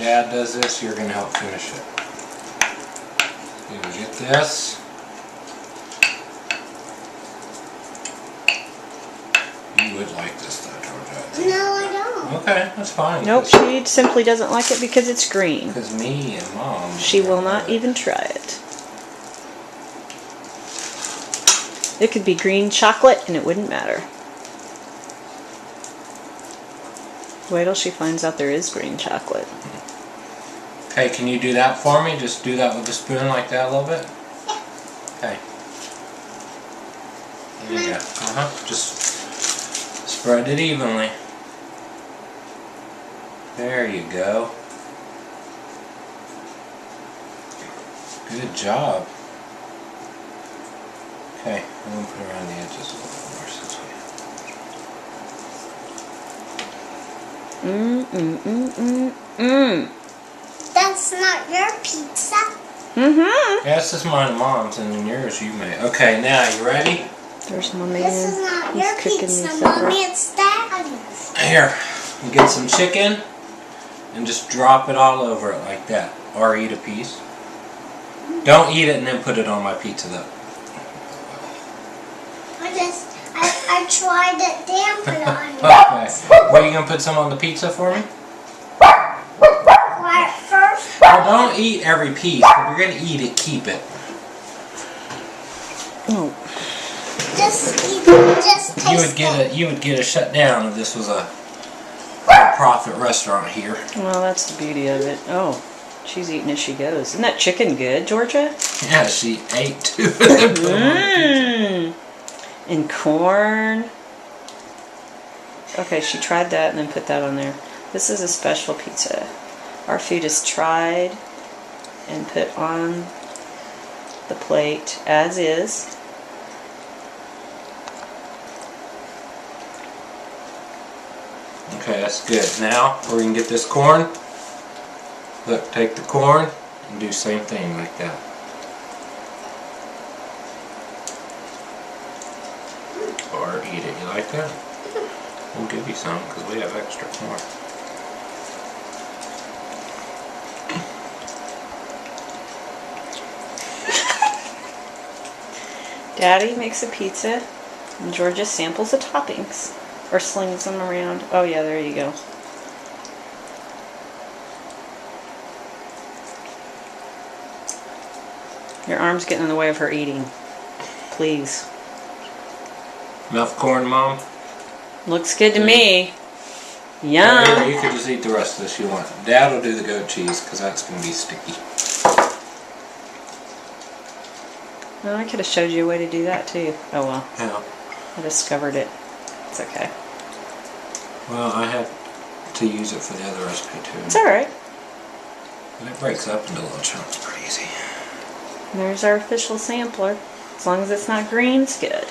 Dad does this, you're going to help finish it. You get this. You would like this though, Jorja. No, I don't. Okay, that's fine. Nope, she simply doesn't like it because it's green. Because me and Mom... She will not even try it. It could be green chocolate and it wouldn't matter. Wait till she finds out there is green chocolate. Okay, can you do that for me? Just do that with a spoon like that a little bit? Okay. There you go. Just spread it evenly. There you go. Good job. Okay, I'm going to put it around the edges a little bit more this way. That's not your pizza. Mm-hmm. Yeah, this is mine and Mom's, and then yours you made. Okay, now you ready? There's my man. This is not He's your cooking pizza, me supper. Mommy. It's Daddy's. Here, you get some chicken, and just drop it all over it like that. Or eat a piece. Don't eat it and then put it on my pizza though. I tried it, then put it on. Okay. Well, you gonna put some on the pizza for me? Quiet first. Well, don't eat every piece. If you're gonna eat it, keep it. Oh. Just eat it. Just taste You would get a shutdown if this was a for-profit restaurant here. Well, that's the beauty of it. Oh, she's eating as she goes. Isn't that chicken good, Jorja? Yeah, she ate too. Mmm. And corn. Okay, she tried that and then put that on there. This is a special pizza. Our food is tried and put on the plate as is. Okay, that's good. Now, we can get this corn. Look, take the corn and do the same thing like that. Or eat it. You like that? We'll give you some because we have extra corn. Daddy makes a pizza and Jorja samples the toppings or slings them around. Oh yeah, there you go. Your arm's getting in the way of her eating. Please. Enough corn, Mom? Looks good to me. Yum. Or you could just eat the rest of this you want. Dad will do the goat cheese because that's going to be sticky. Well, I could have showed you a way to do that too. Oh well. Yeah. I discovered it. It's okay. Well, I had to use it for the other recipe too. It's alright. And it breaks up into little chunks pretty easy. There's our official sampler. As long as it's not green, it's good.